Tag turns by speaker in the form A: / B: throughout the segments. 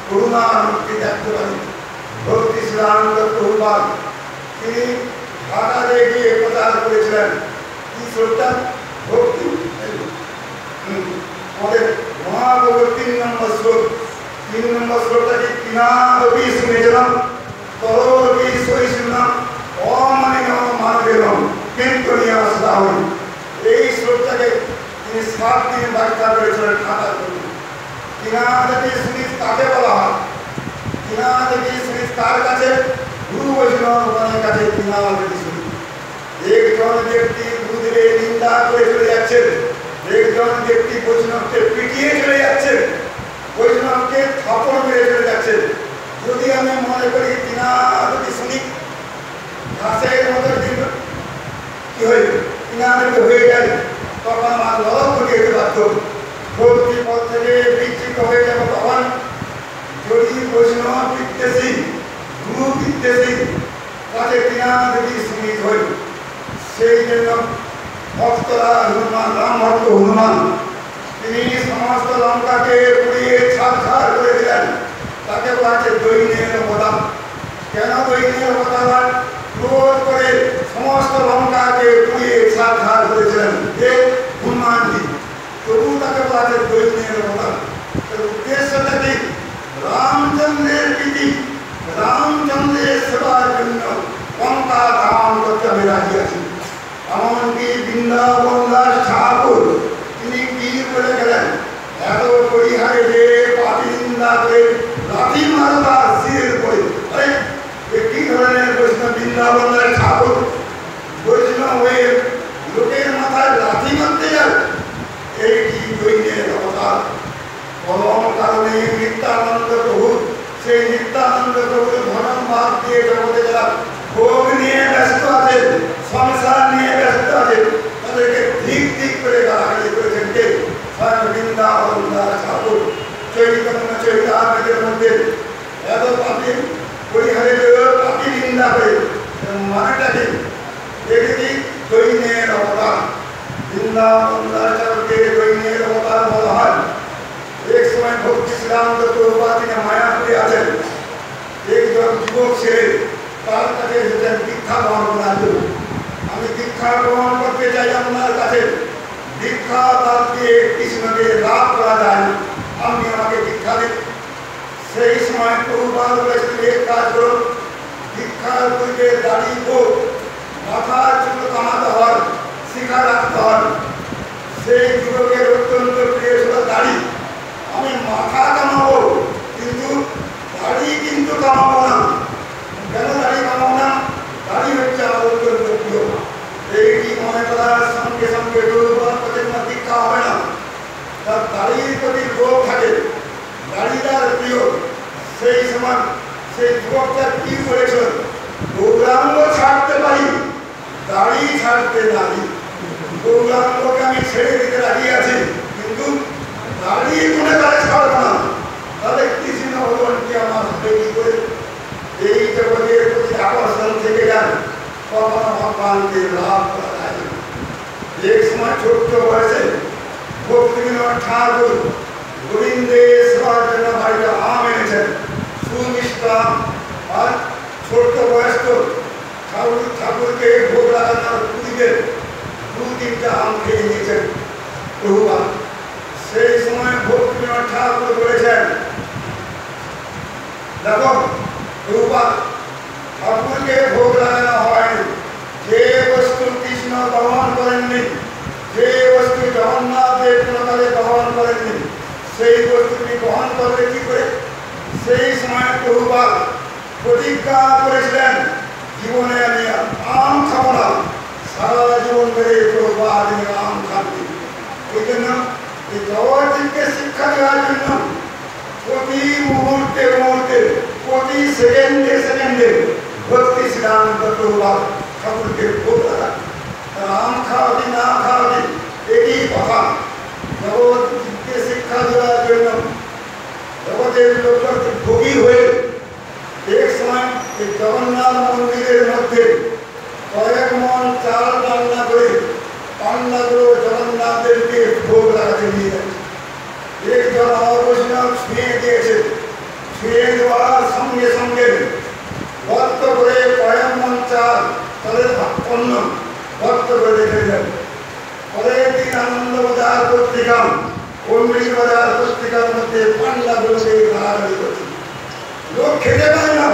A: করুণার মুক্তি দেখতে পারি। ভক্তি শ্রীরানন্দ প্রভুপাদ তিনি ঢাকাতে গিয়ে প্রচার করেছিলেন কি শ্লোকটা? ভক্তি আমাদের মহাপ্রভুর 3 নম্বর শ্লোক। 3 নম্বর শ্লোকটা কি? কিনাদপি শুনেছিলাম তরপি সহিষ্ণুনাম অমানিন মানবেনম কিন্তু নিয়াসদাহন। এই শ্লোকটাকে তিনি 7 দিন ব্যাখ্যা করেছিলেন ঢাকার কবি। কিনাদপি শুনিস কাকে বলা হয়? কিনাদপি শুনিস কার কাছে? গুরু বৈষ্ণবের কাছে কিনাদপি শুনি। একজন ব্যক্তি গুরুদেবের নিন্দা করে চলে যাচ্ছেন, একজন ব্যক্তি বৈষ্ণবকে পিটিয়ে চলে যাচ্ছেন, বৈষ্ণবকে থাপড় মেরে চলে যাচ্ছেন। যদি আমি মনে করি কিনাদপি শুনি ঘাসের মতো কিন্তু কি হইবে? কিনাদপি হয়ে যায়, তখন আমার লড়ক ঘটে যেতে বাধ্য, ভক্তি পথ থেকে বিচ্ছিন্ন হয়ে যাবো। তখন যদি বৈষ্ণব বিদ্বেষী, গুরু বিদ্বেষী কাছে কিনাদপি শুনি হই। সেই জন্য ভক্তরা হনুমান, রাম ভক্ত হনুমান তিনি সমস্ত লঙ্কাকে পুড়িয়ে ছাড়খাড় করে দিলেন। তাকে বলা দৈন্যের অবতার। কেন দৈন্যের অবতার? ক্রোধ করে সমস্ত লঙ্কাকে পুড়িয়ে ছাড়খাড় করেছিলেন যে হনুমানজি। তবু তাকে বলা দৈন্যের অবতার। উদ্দেশ্যটা কি? রামচন্দ্রের প্রীতি, রামচন্দ্রের সেবার জন্য লঙ্কা ধাম করতে আমি রাজি আছি। এমনকি বৃন্দাবন দাস ঠাকুর তিনি কি বলে গেলেন? এত পরিহারে যে পাপি নিন্দা করে লাঠি মারো তার শিরের উপরে। আরে কি ধরনের বৈষ্ণব বৃন্দাবন দাস ঠাকুর? বৈষ্ণব হয়ে লোকের মাথায় লাঠি মারতে যান? এই কি দৈন্যের অবতার? পরম কারণে নিত্যানন্দ প্রভু, সেই নিত্যানন্দ প্রভুর ধর্মবাদ দিয়ে জগতে যারা ভোগ নিয়ে ব্যস্ত আছেন, সংসার নিয়ে ব্যস্ত আছেন, তাদেরকে ঠিক ঠিক করে গালাগালি করেছেন কে? স্বয়ং বৃন্দাবন দাস ঠাকুর। চৈতন্য চৈতামৃতের মধ্যে এত পাপি পরিহারে পাপি নিন্দা করে মানেটা কি? এটি দৈন্যের অবতার। বৃন্দাবন দাস ঠাকুরকে দৈন্যের অবতার বলা হয়। এক সময় ভক্তি শ্রীরানন্দ প্রভুপাদ তিনি মায়াপুরে আছেন। একজন যুবক ছেলে তার কাছে এসেছেন দীক্ষা গ্রহণ করার জন্য। আমি দীক্ষা গ্রহণ করতে চাই আপনার কাছে, দীক্ষা বাদ দিয়ে কৃষ্ণকে লাভ করা যায় না, আপনি আমাকে দীক্ষা দিন। সেই সময় প্রভুপাদ বলেছিলেন এক কাজ করুন, দীক্ষার পূর্বে দাড়ি ও মাথার চুল কামাতে হয়, শিখা রাখতে হয়। সেই যুবকের অত্যন্ত প্রিয় ছিল দাড়ি। আমি মাথা কামাবো কিন্তু দাড়ি কিন্তু কামাবো না। কেন দাড়ি কামাবো না? দাড়ি হচ্ছে আমার অত্যন্ত প্রিয়। এইটি মনে করার সঙ্গে সঙ্গে দীক্ষা হবে না। তার দাড়ির প্রতি লোভ থাকে, দাড়ি তার প্রিয়। সেই সময় সেই যুবকটা কি করেছিল? গৌরাঙ্গ ছাড়তে পারি, দাড়ি ছাড়তে পারি। গৌরাঙ্গকে আমি ছেড়ে দিতে রাজি আছি, কিন্তু দাড়ি মনে করে ছাড়ব না। তাহলে কৃষ্ণ ভগবানকে আমার হাতে কি করে? এই জগতের প্রতি আকর্ষণ থেকে যান, কখনো ভগবানকে লাভ করা যায় না। এক সময় ছোট্ট বয়সে ভক্তিবিনোদ ঠাকুর গোবিন্দের সেবার জন্য বাড়িতে আম এনেছেন, সুমিষ্টা। আর ছোট্ট বয়স্ক ঠাকুরকে ভোগ লাগানোর পুরীদের 2-3টা আম খেয়ে নিয়েছেন প্রভুপাদ। সেই সময় ভক্তিবিনোদ ঠাকুর বলেছেন, দেখো প্রভুপাদ, ঠাকুরকে ভোগ লাগানো হয়নি। যে বস্তু কৃষ্ণ দহন করেননি, যে বস্তু জগন্নাথ দেব কোনোকালে দহন করেননি, সেই বস্তুটি গ্রহণ করবে কি করে? সেই সময় প্রভুপাদ প্রতিজ্ঞা করেছিলেন, জীবনে আমি আম খাবো না। সারা জীবন ধরে প্রভুপাদ আম খাবেন। এই জন্য এই জগৎকে শিক্ষা দেওয়ার জন্য প্রতি মুহূর্তে মুহূর্তে, প্রতি সেকেন্ডে সেকেন্ডে ভক্তি শ্রীরানন্দ প্রভুপাদ ঠাকুরকে ভোগ লাগান। আম খাওয়াতে না খাওয়াতে একই কথা। জগৎকে শিক্ষা দেওয়ার জন্য জগতের লোককে ভোগী হয়ে এক সময় এই জগন্নাথ মন্দিরের মধ্যে কয়েক মন চাল রান্না করে পান্ডাগুলো জগন্নাথদেরকে ভোগ লাগাতে নিয়ে যাচ্ছে। একজন অবৈষ্ণব ছুঁয়ে দিয়েছে, ছুঁয়ে দেওয়ার সঙ্গে সঙ্গে ভক্ত করে কয়েকমন চাল তাদের পণ্য ভক্ত করে রেখে দেন। পরের দিন আনন্দবাজার পত্রিকা অমৃত বাজার পত্রিকার মধ্যে পান্ডাগুলোকে গাড়াগাড়ি করছে, লোক খেতে পায় না,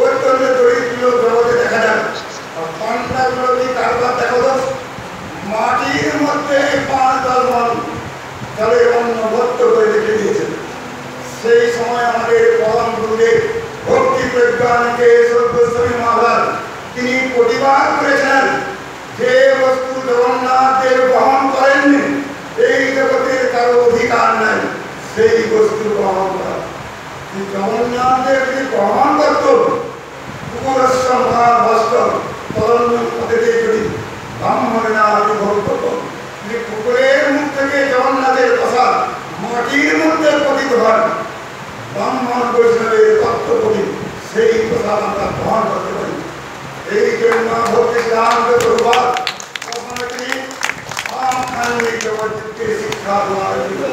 A: অত্যন্ত দরিদ্র জগতে দেখা যায়। আর পান্ডাগুলোকে কারবার দেখো তো, মাটির মধ্যে 5-10 মণ তাহলে অন্য ভক্ত করে রেখে দিয়েছেন। সেই সময় আমাদের পরম গুরুদেব ভক্তি প্রজ্ঞানকে সর্বস্বামী মহারাজ তিনি প্রতিবাদ করেছেন, যে বস্তু জগন্নাথের গ্রহণ করেননি এই জগতের কারো অধিকার নাই সেই বস্তু গ্রহণ করা। জগন্নাথের যদি গ্রহণ করত কুকুরস্ব মহাভস্ত তরণ্যম পথেতে যদি ব্রাহ্মণেরা বিভোগ করত, যদি কুকুরের মুখ থেকে জগন্নাথের কথা মাটির মধ্যে পতিত হয়, ব্রাহ্মণ বৈষ্ণবের তত্ত্বপতি সেই কথা আমরা গ্রহণ করতে পারি। এই জন্য ভক্তি সিদ্ধান্ত প্রভুপাদ জগৎকে শিক্ষা দেওয়ার জন্য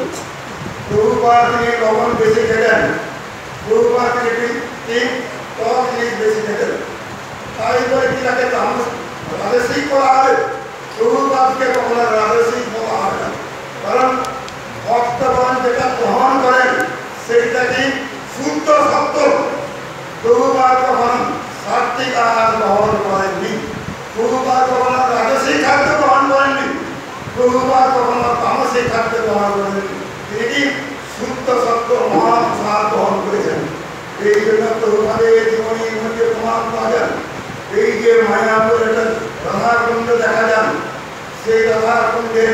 A: প্রভুপাদ তিনি লবণ বেশি খেলেন, প্রভুপাদ তিনি টক জিনিস বেশি খেলেন, তাই বলে কি তাকে রাজস্বিক করা হবে? প্রভুপাদকে কখনো রাজস্বিক বলা হবে না, কারণ ভক্তগণ যেটা গ্রহণ করেন সেইটা কি শুদ্ধ সত্য। প্রভুপাদ কখনো সাত্বিক আহার গ্রহণ করেননি, প্রভুপাদ কখনো রাজস্বিক খাদ্য গ্রহণ করেননি, প্রভুপাদ কখনো তামসিক খাদ্য গ্রহণ করেননি, তিনি কি শুদ্ধ সত্য মহাপ্রসাদ গ্রহণ করেছেন। এই জন্য প্রভুপাদের জীবনীর মধ্যে প্রমাণ পাওয়া যায়। এই যে মায়াপুর একটা রাধাকুণ্ড দেখা যান, সেই রাধাকুণ্ডে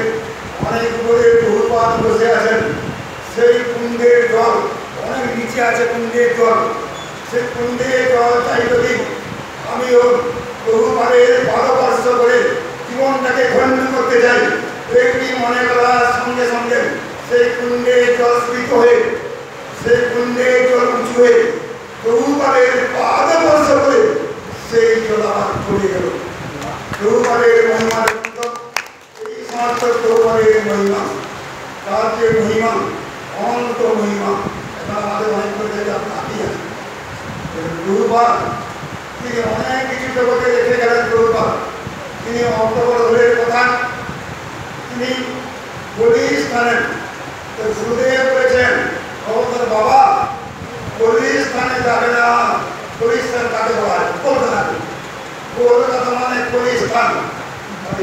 A: অনেক উপরে প্রভুপাদ বসে আছেন, সেই কুণ্ডের জল অনেক নিচে আছে, কুণ্ডের জল, সেই কুণ্ডের জল চাই যদি আমিও প্রভুপাদের পাদস্পর্শ করে জীবনটাকে ধন্য করতে চাই, একটি মনে করার সঙ্গে সঙ্গে সেই কুণ্ডের জল স্ফীত হয়ে সেই কুণ্ডের জল উঁচু হয়ে প্রভুপাদের পাদস্পর্শ করে সেই জল আমার চলে গেল। প্রভুপাদের মহিমা এই সমস্ত প্রভুপাদের মহিমা, তার যে মহিমা অনন্ত মহিমা, এখন আমাদের অনেক নাতি আছে। প্রভুপাদ তিনি অনেক কিছু জগতে রেখে গেলেন। প্রভুপাদ তিনি অন্তরের কথা তিনি বলি স্থানে গুরুদেব বলেছেন, বাবা বলি স্থানে যাবে না, বলি স্থান কাকে বলা হয়? কলকাতাকে। কলকাতা মানে বলি স্থান।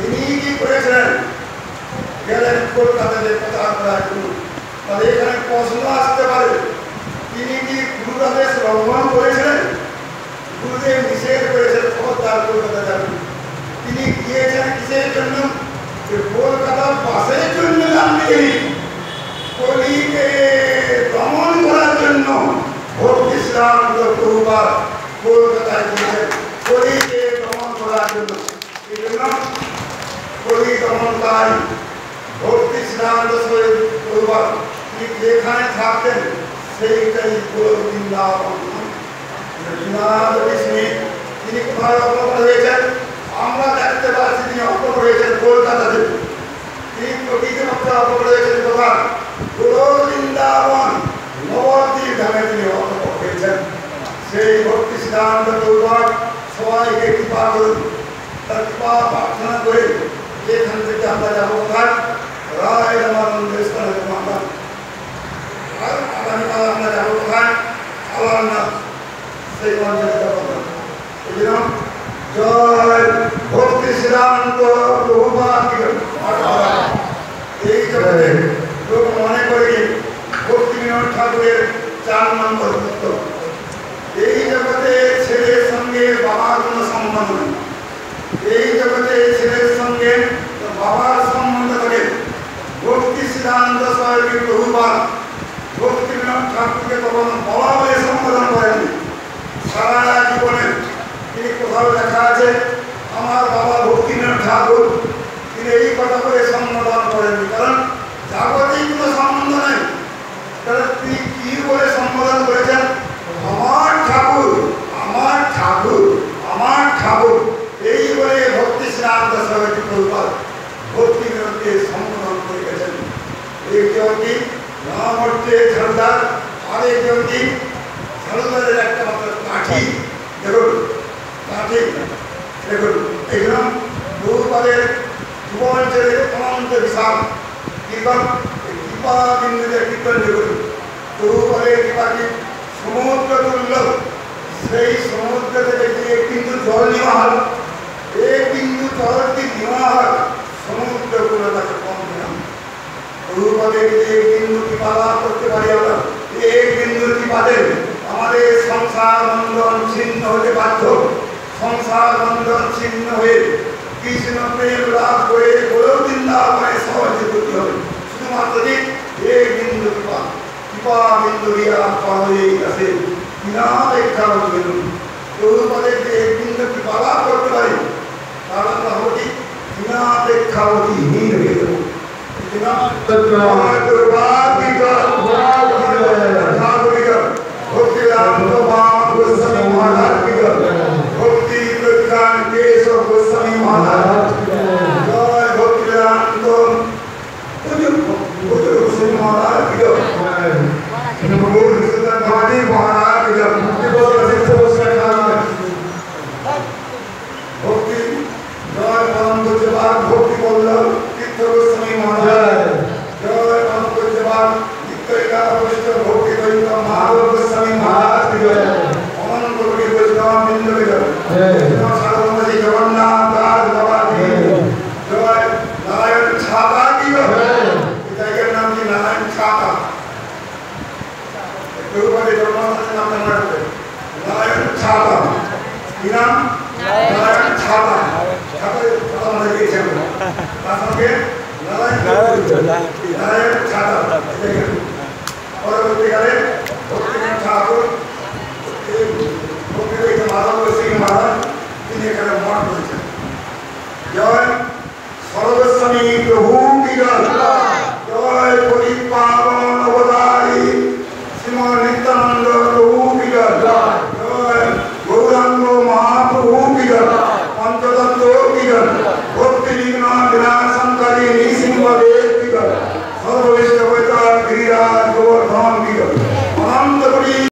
A: ইনি কি করেছিলেন? গেলেন কলকাতাতে প্রচার করার জন্য। তাহলে এখানে প্রশ্ন আসতে পারে, তিনি কি গুরুদেবের লঙ্ঘন করেছিলেন? গুরুদেব নিষেধ করেছেন খবরদার কলকাতা যাবেন। তিনি গিয়েছেন কিসের জন্য? যে কলকাতার বাসের জন্য যাননি, কলিকে দমন করার জন্য ভক্তি সিদ্ধান্ত প্রভুপাদ কলকাতায় গিয়েছেন, কলিকে দমন করার জন্য। এই জন্য কলি দমনকারী ভক্তি সিদ্ধান্ত প্রভুপাদ তিনি যেখানে থাকতেন সেইটাই বৃন্দাবন। তিনি কোথায় অপকট হয়েছেন? আমরা দেখতে পাচ্ছি তিনি অপকট হয়েছেন কলকাতাতে। তিনি প্রকৃতি মাত্রা অপকট হয়েছেন কোথায়? বৃন্দাবন নবদ্বীপ ধামে তিনি অপকট হয়েছেন। সেই ভক্তি সিদ্ধান্ত প্রভুপাদ সবাইকে কৃপা করুন, তার কৃপা প্রার্থনা করে এখান থেকে আমরা যাবো কোথায়? রায় রামানন্দ স্থানে আমরা আগামীকাল আমরা যাবো কোথায়? আলারনাথ, সেই অঞ্চলে যাবো। এই জন্য জয় ভক্তি সিদ্ধান্ত প্রভুপাদ। এই জগতে লোক মনে করে ভক্তি বিনোদ ঠাকুরের 4 নম্বর পুত্র। এই জগতে ছেলের সঙ্গে বাবার কোনো সম্বন্ধ নেই, এই জগতে ছেলের সঙ্গে বাবার সম্বন্ধ থাকে। ভক্তি সিদ্ধান্ত স্বয়ং প্রভুপাদ ভক্তি বিনোদ ঠাকুরকে তখন বাবা বলে সম্বোধন করেননি। সারা জীবনে তিনি কোথাও লেখা আছে আমার বাবা ভক্তি বিনোদ ঠাকুর, তিনি এই কথা বলে সম্বোধন করেননি, কারণ জাগতিক কোনো সম্বন্ধ নেই। তাহলে তিনি কি বলে সম্বোধন করেছেন? আমার ঠাকুর, আমার ঠাকুর, আমার ঠাকুর, এই বলে ভক্তি সিদ্ধান্ত স্বয়ং প্রভুপাদ ভক্তি বিনোদকে সম্বোধন করে গেছেন। একজন কি নাম হচ্ছে ঝান্ডার, আরেকজন কি সাধুবাদের একটা মাত্র কাঠি দেখুন, কাঠি দেখুন, এগুলো বহুপাদের যুবাঞ্চলের অনন্ত বিশাল কীর্তন, কৃপা বিন্দুদের কীর্তন দেখুন, বহুপাদের কৃপাটি সমুদ্র তুল্য, সেই সমুদ্র থেকে যে এক বিন্দু জল নেওয়া হয়, এক বিন্দু জল যদি নেওয়া হয় সমুদ্র পুরো তাকে কম দিলাম। বহুপাদের যে এক বিন্দু কৃপা লাভ করতে পারি আমরা, এক বিন্দুর কৃপাতে আমাদের সংসার বন্ধন ছিন্ন হতে বাধ্য। সংসার বন্ধন ছিন্ন হয়ে কৃষ্ণ প্রেম লাভ করে বলেও বৃন্দাবনে সহজে গতি হবে। শুধুমাত্র যে এক বিন্দু কৃপা, কৃপা বিন্দু দিয়া পাওয়াই আছে বিনা দেখা হবেন। বহুপাদের যে এক বিন্দু কৃপা লাভ করতে পারি তার আমরা হতি বিনা দেখা হতি হীন হয়ে যাবো। ভক্তি প্রজ্ঞান কেশব গোস্বামী মহারাজ জয়, ভক্তিবেদান্ত গোস্বামী মহারাজ ভক্তি জয় পরম পূজ্যপাদ ভক্তি বল্লভ তীর্থ গোস্বামী মহারাজ জয় পরম পূজ্যপাদ নিত্যইকা বৈষ্ণ ভক্তি দৈত মাধব গোস্বামী মহারাজ জয় অনন্ত কোটি বৈষ্ণব বৃন্দ জয় সাধুমতি জগন্নাথ দাস বাবা জয় নারায়ণ ছাতা কি জায়গার নাম কি নারায়ণ ছাতা। নারায়ণ ছাতা কি নাম? নারায়ণ ছাতা। তার সঙ্গে নারায়ণ ছাতা। পরবর্তীকালে ঠাকুর মাধব সিং মহারাজ তিনি এখানে মঠ করেছেন। জয় সর্বস্বামী প্রভু কি জয়।